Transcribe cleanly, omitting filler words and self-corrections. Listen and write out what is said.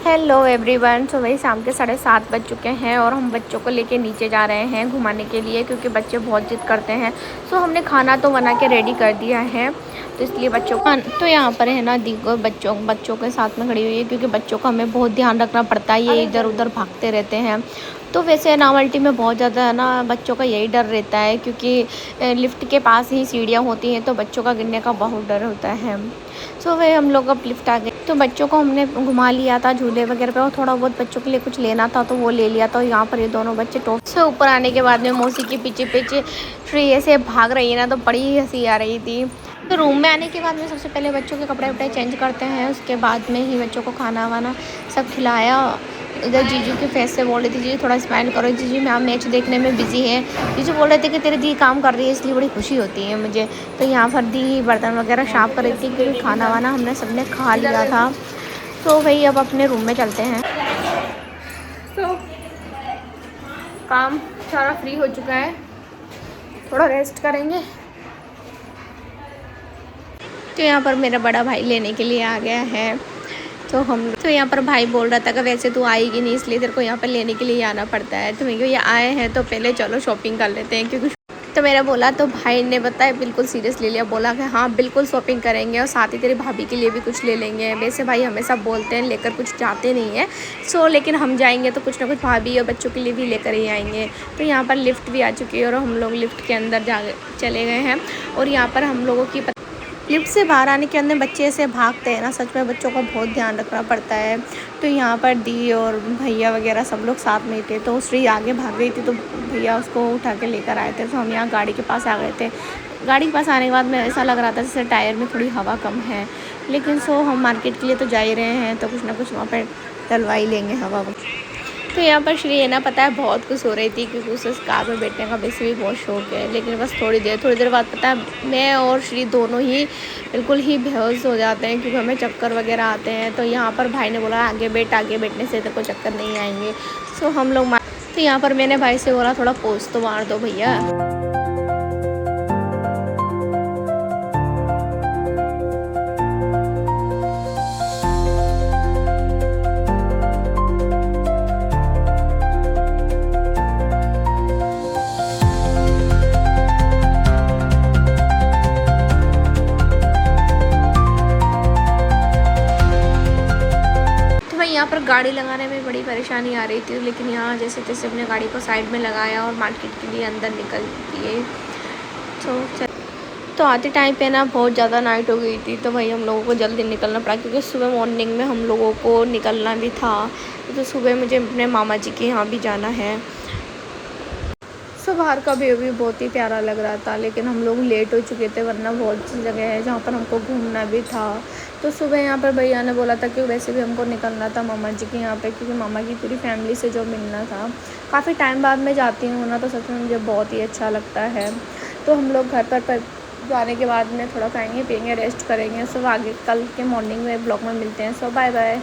Hello everyone. तो वही शाम के 7:30 बज चुके हैं और हम बच्चों को लेके नीचे जा रहे हैं घुमाने के लिए, क्योंकि बच्चे बहुत जिद करते हैं। सो हमने खाना तो बना के रेडी कर दिया है, तो इसलिए बच्चों को तो यहाँ पर है ना दीगो बच्चों के साथ में खड़ी हुई है, क्योंकि बच्चों का हमें बहुत ध्यान रखना पड़ता है, ये इधर उधर भागते रहते हैं। तो वैसे नावल्टी में बहुत ज़्यादा है ना बच्चों का यही डर रहता है, क्योंकि लिफ्ट के पास ही सीढ़ियाँ होती हैं, तो बच्चों का गिरने का बहुत डर होता है। सो वही हम लोग अब लिफ्ट आ गए, तो बच्चों को हमने घुमा लिया था झूले वगैरह पे, और थोड़ा बहुत बच्चों के लिए कुछ लेना था तो वो ले लिया था। यहाँ पर ये दोनों बच्चे टॉप से ऊपर आने के बाद में मौसी के पीछे पीछे ट्री ऐसे भाग रही है ना, तो बड़ी हंसी आ रही थी। तो रूम में आने के बाद में सबसे पहले बच्चों के कपड़े वपड़े चेंज करते हैं, उसके बाद में ही बच्चों को खाना वाना सब खिलाया। इधर जीजू के फेस से बोल रही थी जीजू थोड़ा स्माइल करो, जीजू मैं मैच देखने में बिजी है। जीजू बोल रहे थे कि तेरी दी काम कर रही है इसलिए बड़ी खुशी होती है मुझे। तो यहाँ पर दी बर्तन वगैरह साफ कर रही थी, क्योंकि खाना वाना हमने सबने खा लिया था। तो वही अब अपने रूम में चलते हैं। तो काम सारा फ्री हो चुका है, थोड़ा रेस्ट करेंगे। तो यहाँ पर मेरा बड़ा भाई लेने के लिए आ गया है। तो यहाँ पर भाई बोल रहा था कि वैसे तू आएगी नहीं, इसलिए तेरे को यहाँ पर लेने के लिए आना पड़ता है। तो मैं ये आए हैं तो पहले चलो शॉपिंग कर लेते हैं, क्योंकि तो मेरा बोला तो भाई ने बताया बिल्कुल सीरियस ले लिया, बोला कि हाँ बिल्कुल शॉपिंग करेंगे और साथ ही तेरी भाभी के लिए भी कुछ ले लेंगे। वैसे भाई हमेशा बोलते हैं लेकर कुछ जाते नहीं है, लेकिन हम जाएंगे तो कुछ ना कुछ भाभी और बच्चों के लिए भी लेकर ही आएंगे। तो यहाँ पर लिफ्ट भी आ चुकी है और हम लोग लिफ्ट के अंदर जा चले गए हैं। और यहाँ पर हम लोगों की लिफ्ट से बाहर आने के अंदर बच्चे ऐसे भागते हैं ना, सच में बच्चों का बहुत ध्यान रखना पड़ता है। तो यहाँ पर दी और भैया वगैरह सब लोग साथ में थे, तो श्री आगे भाग गई थी, तो भैया उसको उठा के लेकर आए थे। तो हम यहाँ गाड़ी के पास आ गए थे। गाड़ी के पास आने के बाद में ऐसा लग रहा था जैसे टायर में थोड़ी हवा कम है, लेकिन हम मार्केट के लिए तो जा ही रहे हैं, तो कुछ ना कुछ वहाँ पर डलवा ही लेंगे हवा। तो यहाँ पर श्री है ना पता है बहुत खुश हो रही थी, क्योंकि उसे कार में बैठने का वैसे भी बहुत शौक है। लेकिन बस थोड़ी देर बाद पता है मैं और श्री दोनों ही बिल्कुल ही बेहोश हो जाते हैं, क्योंकि हमें चक्कर वगैरह आते हैं। तो यहाँ पर भाई ने बोला आगे बैठने से तेरे को चक्कर नहीं आएंगे। हम लोग तो यहाँ पर मैंने भाई से बोला थोड़ा पोज तो मार दो भैया। यहाँ पर गाड़ी लगाने में बड़ी परेशानी आ रही थी, लेकिन यहाँ जैसे तैसे अपने गाड़ी को साइड में लगाया और मार्केट के लिए अंदर निकल दिए। तो आते टाइम पे ना बहुत ज़्यादा नाइट हो गई थी, तो भाई हम लोगों को जल्दी निकलना पड़ा, क्योंकि सुबह मॉर्निंग में हम लोगों को निकलना भी था। तो सुबह मुझे अपने मामा जी के यहाँ भी जाना है। बाहर का व्यू भी बहुत ही प्यारा लग रहा था, लेकिन हम लोग लेट हो चुके थे, वरना बहुत सी जगह है जहाँ पर हमको घूमना भी था। तो सुबह यहाँ पर भैया ने बोला था कि वैसे भी हमको निकलना था मामा जी के यहाँ पे, क्योंकि मामा की पूरी फैमिली से जो मिलना था। काफ़ी टाइम बाद में जाती हूँ ना, तो सच में मुझे बहुत ही अच्छा लगता है। तो हम लोग घर पर जाने के बाद में थोड़ा खाएंगे पिएंगे रेस्ट करेंगे। आगे कल के मॉर्निंग में ब्लॉग में मिलते हैं। Bye bye.